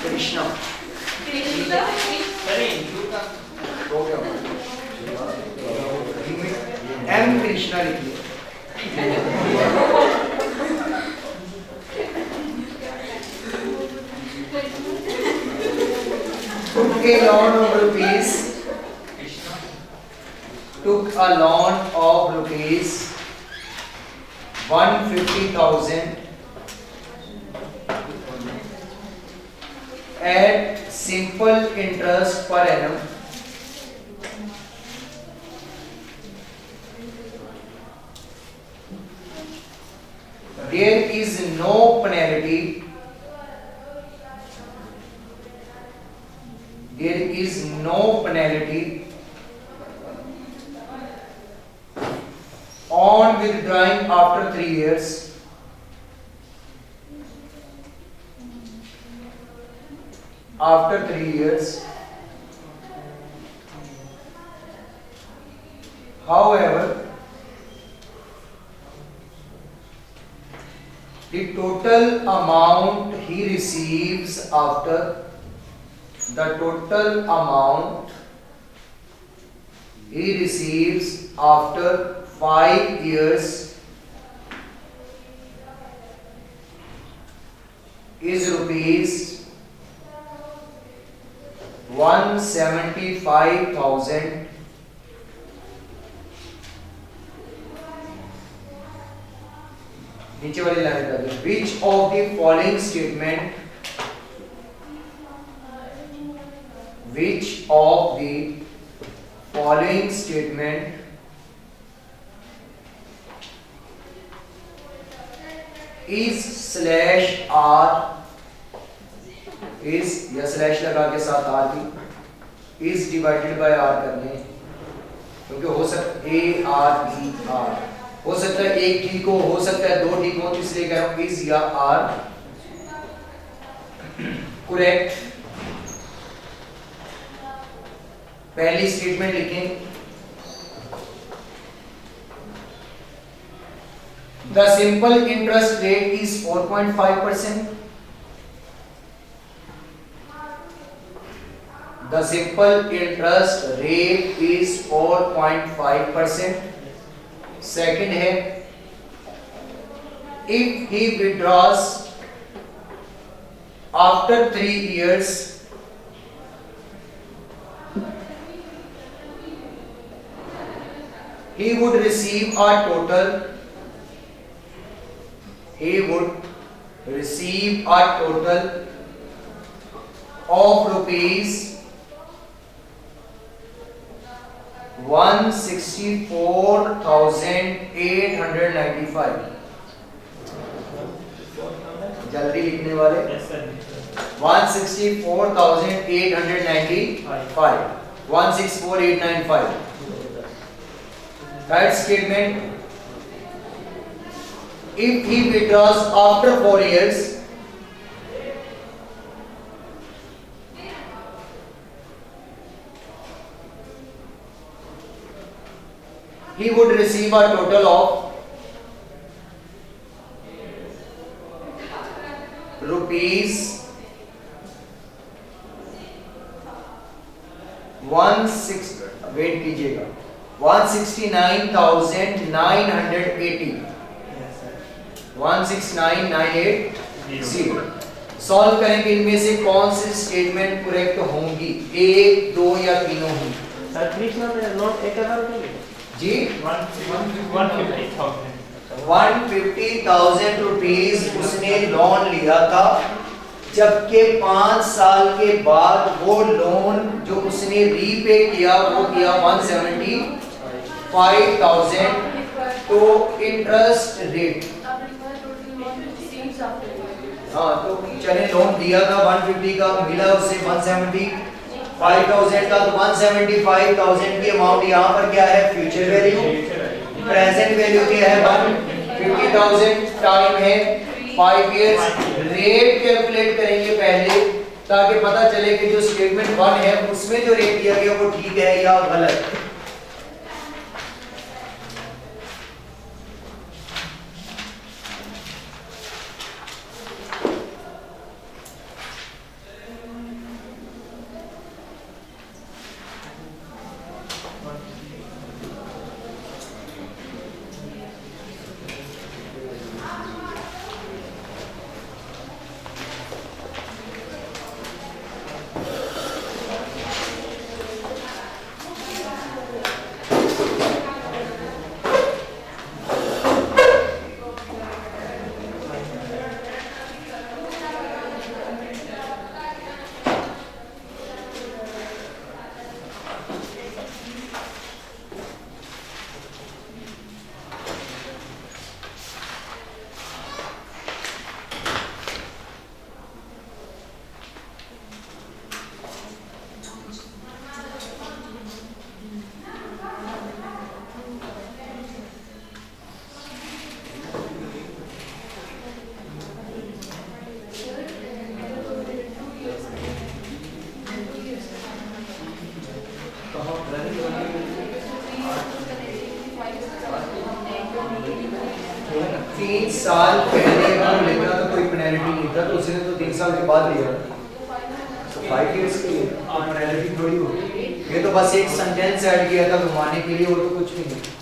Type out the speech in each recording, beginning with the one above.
कृष्णा हो गया एम कृष्णा लिखिए took a loan of rupees took a loan of rupees 150,000 at simple interest per annum there is no penalty on withdrawing after 3 years however the total amount he receives after 5 years is rupees 175,000 नीचे वाली line कर दो which of the following statement is slash r is या slash लगा के साथ r भी is divided by r करने क्योंकि हो सकता a r e r हो सकता है एक ठीक हो सकता है दो ठीक हो तो इसलिए कह रहा हूं is या r करेक्ट पहली स्टेटमेंट लिखें The simple interest rate is 4.5%. The simple interest rate is 4.5%. Second है if he withdraws after 3 years he would receive a total of rupees 164,895 जल्दी लिखने वाले 164,895 164,895 Third statement if he withdraws after 4 years he would receive a total of rupees 169,980 169,980 solve करेंगे इनमें से कौन सी statement correct होंगी एक दो या तीनों होंगी सर कृष्णा ने नोट 1000 रुपए जी 150,000 रुपीस उसने लोन लिया था जबकि 5 साल के बाद वो लोन जो उसने रीपे किया वो किया 175,000 तो इंटरेस्ट रेट हाँ तो चले लोन दिया था 150 का मिला उसे 175,000 का तो 175,000 की अमाउंट यहाँ पर क्या है फ्यूचर वैल्यू प्रेजेंट वैल्यू क्या है 150,000 टाइम है 5 इयर्स रेट कैलकुलेट करेंगे पहले ताकि पता चले कि जो स्टेटमेंट 1 है उसमें जो रेट दिया गया वो ठीक है या गलत साल पहले अगर लेता तो कोई पेनल्टी नहीं था, तो उसने तो 3 साल के बाद लिया, तो 5 इयर्स के लिए पेनल्टी थोड़ी होगी। ये तो बस एक सेंटेंस ऐड किया था घुमाने के लिए, वो तो कुछ भी नहीं।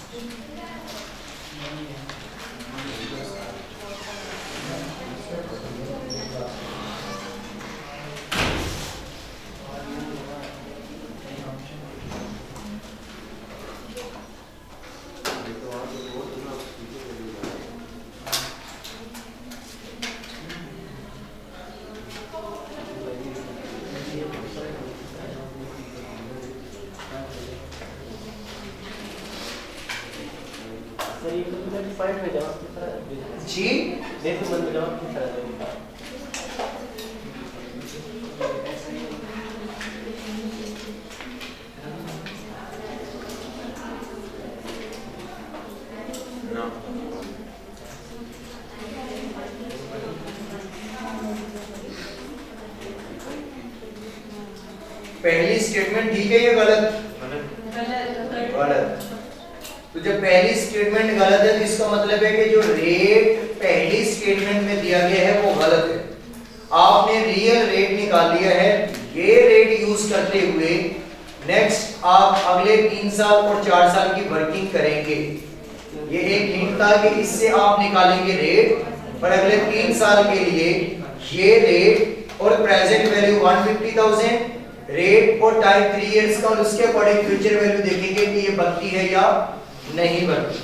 सर ये तो मेरे पॉइंट में जवाब किस तरह जी देखो मन में जवाब किस तरह देगा। पहली स्टेटमेंट ठीक है या गलत? गलत। तो जब पहली स्टेटमेंट गलत है तो इसका मतलब है कि जो रेट पहली स्टेटमेंट में दिया गया है वो गलत है। आपने रियल रेट निकाल लिया है, ये रेट यूज करते हुए नेक्स्ट आप अगले 3 साल और 4 साल की वर्किंग करेंगे। ये एक हिंट था कि इससे आप निकालेंगे रेट, पर अगले 3 साल के लिए ये रेट और प्रेजेंट वैल्यू 150,000 रेट और टाइम 3 इयर्स का, और उसके अकॉर्डिंग फ्यूचर वैल्यू देखेंगे कि ये बनती है या नहीं बनती।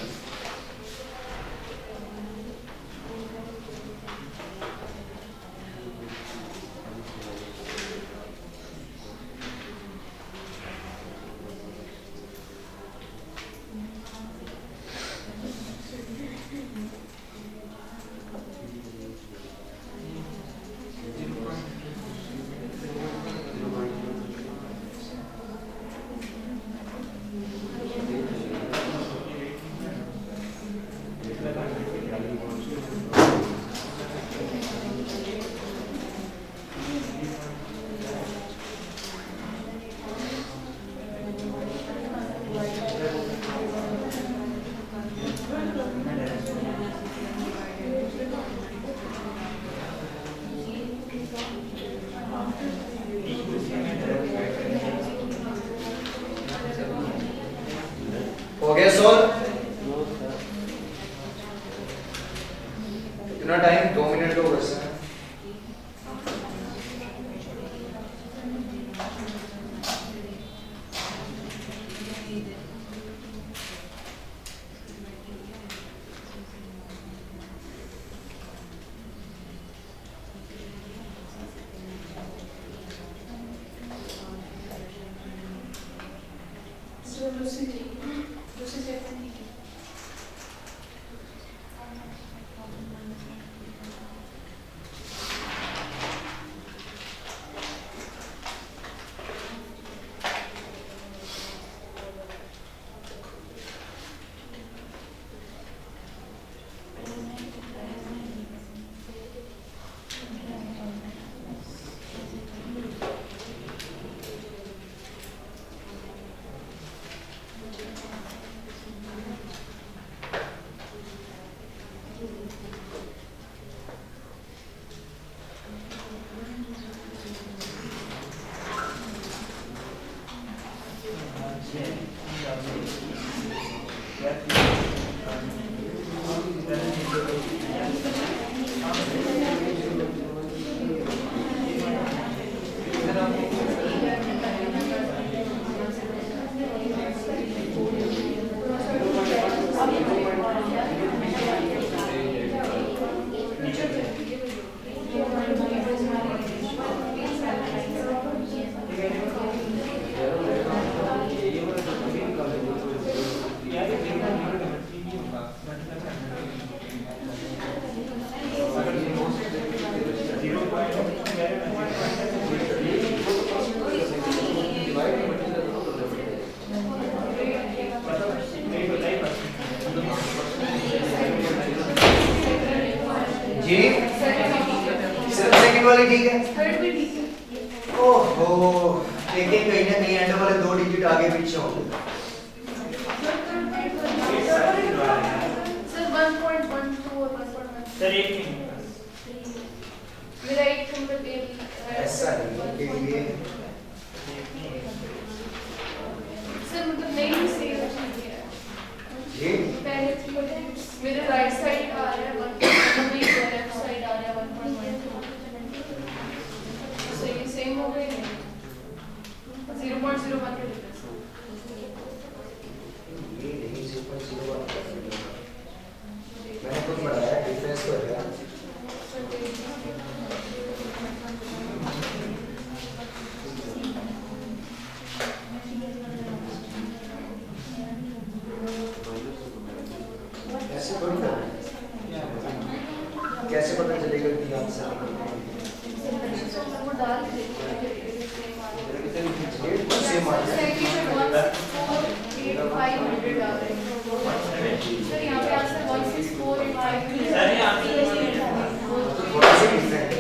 हो गया सॉल्व? कितना टाइम? 2 मिनट तो बस है। जी सिर्फ सेकंड वाली ठीक है? थर्ड भी ठीक है। ओहो, देखिए कहीं ना कहीं एंड वाले 2 डिजिट आगे पीछे होंगे। सर 1.12 और 1.1 सर एक मिनट मेरा एक नंबर दे ऐसा नहीं कि ये सर मतलब नहीं सही है ये पहले मेरे राइट साइड आ रहा है 1.1 लेफ्ट साइड आ रहा है 1.1 सही सेम हो गए 0.01 के डिफरेंस ये नहीं 0.01 मैंने खुद बढ़ाया डिफरेंस को है ऐसे थोड़ी ना कैसे पता चलेगा कि आंसर वो डाल सेम सर यहाँ पे आंसर 16485 सर यहाँ थोड़ा सा डिफरेंट है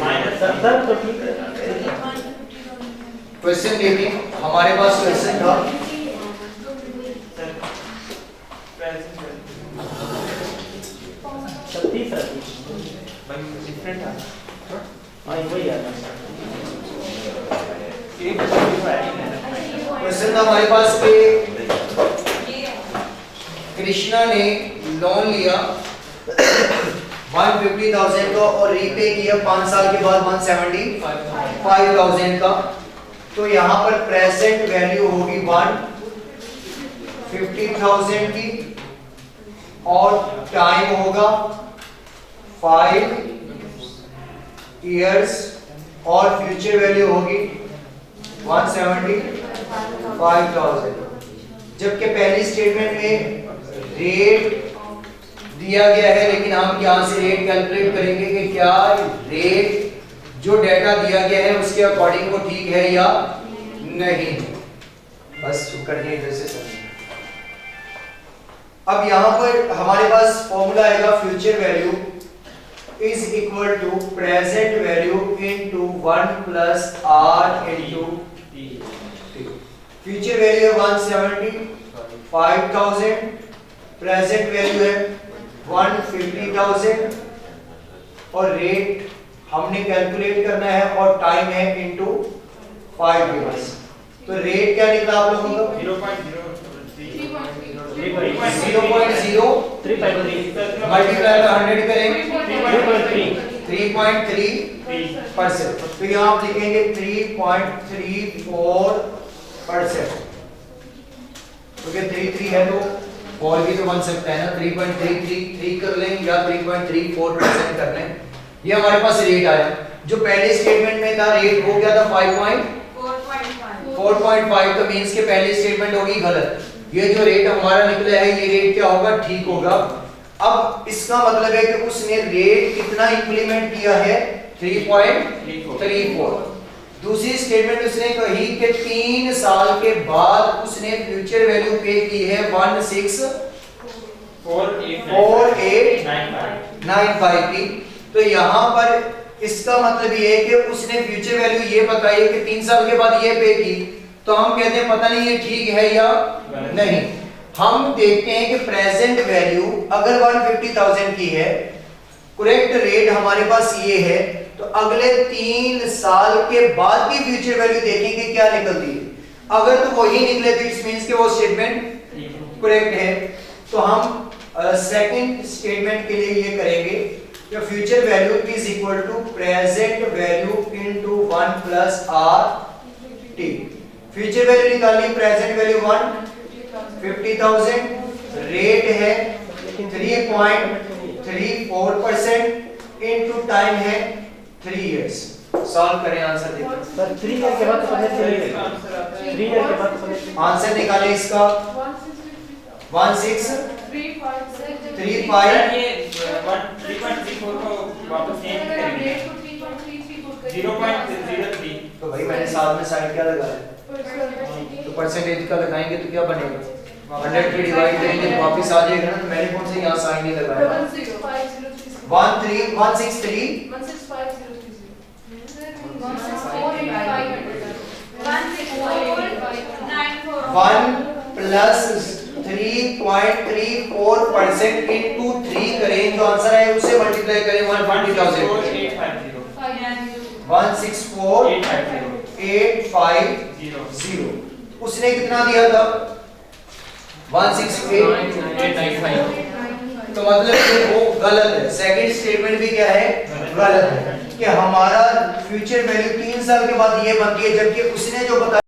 माइनस सर तो ठीक है क्वेश्चन देखिए हमारे पास क्वेश्चन था सर प्रेजेंट 36 भाई डिफरेंट है हाँ वही है एक क्वेश्चन था हमारे पास कि कृष्णा ने लोन लिया 150,000 का और रीपे किया 5 साल के बाद 175,000 का तो यहाँ पर प्रेजेंट वैल्यू होगी 150,000 की और टाइम होगा 5 इयर्स और फ्यूचर वैल्यू होगी 175,000 जबकि पहली स्टेटमेंट में रेट दिया गया है लेकिन हम यहाँ से रेट कैलकुलेट करेंगे कि क्या रेट जो डेटा दिया गया है उसके अकॉर्डिंग वो ठीक है या नहीं बस करके इधर से समझिए अब यहाँ पर हमारे पास फॉर्मूला आएगा future value is equal to present value into 1 plus r into t. Future value है 175,000, present value है 150,000 और रेट हमने कैलकुलेट करना है और टाइम है into 5 years. तो रेट क्या निकला आप लोगों का 0.0 मल्टीप्लाई बाय 100 करेंगे 3.3%। तो यहाँ आप लिखेंगे 3.34%। क्योंकि 33 है तो और भी तो बन सकता है ना 3.333 कर लें या 3.34% कर लें। ये हमारे पास रेट आया जो पहले स्टेटमेंट में था रेट हो गया था 4.5 तो मींस के पहली स्टेटमेंट होगी गलत। ये जो रेट हमारा निकला है ये रेट क्या होगा ठीक होगा। अब इसका मतलब है कि उसने रेट कितना इंप्लीमेंट किया है 3.34। दूसरी स्टेटमेंट उसने कही कि 3 साल के बाद उसने फ्यूचर वैल्यू पे की है 164,895 की। तो यहाँ पर इसका मतलब ये है कि उसने फ्यूचर वैल्यू ये बताई है कि 3 साल के बाद ये पे की। तो हम कहते हैं पता नहीं ये ठीक है या नहीं। हम देखते हैं कि प्रेजेंट वैल्यू अगर 150,000 की है करेक्ट रेट हमारे पास ये है तो अगले 3 साल के बाद की फ्यूचर वैल्यू देखेंगे क्या निकलती है। अगर तो वही निकले तो इट मींस कि वो स्टेटमेंट करेक्ट है। तो हम सेकंड स्टेटमेंट के लिए ये करेंगे कि future value is equal to present value into 1 plus R T. Future value निकालनी प्रेजेंट वैल्यू 150,000 रेट है 3.34% इनटू टाइम है 3 इयर्स। सॉल्व करें आंसर देखिए सर 3 ईयर के बाद तो पता चलेगा 3 ईयर के बाद तो पता आंसर निकालें इसका 1635 ये 3.34 को वापस चेंज करेंगे 0.03। तो भाई मैंने साथ में साइन क्या लगाया तो परसेंटेज का लगाएंगे तो क्या बनेगा 100 की डिवाइड करेंगे तो वापस आ जाएगा ना। तो मैंने कौन से यहाँ साइन नहीं लगाया 163 1 प्लस 3.34% 3.34% into 3 करें जो आंसर है उससे मल्टीप्लाई करें 120,000 164,850 उसने कितना दिया था 168 तो मतलब कि वो गलत है। सेकंड स्टेटमेंट भी क्या है गलत है कि हमारा फ्यूचर वैल्यू 3 साल के बाद ये बनती है जबकि उसने जो बताया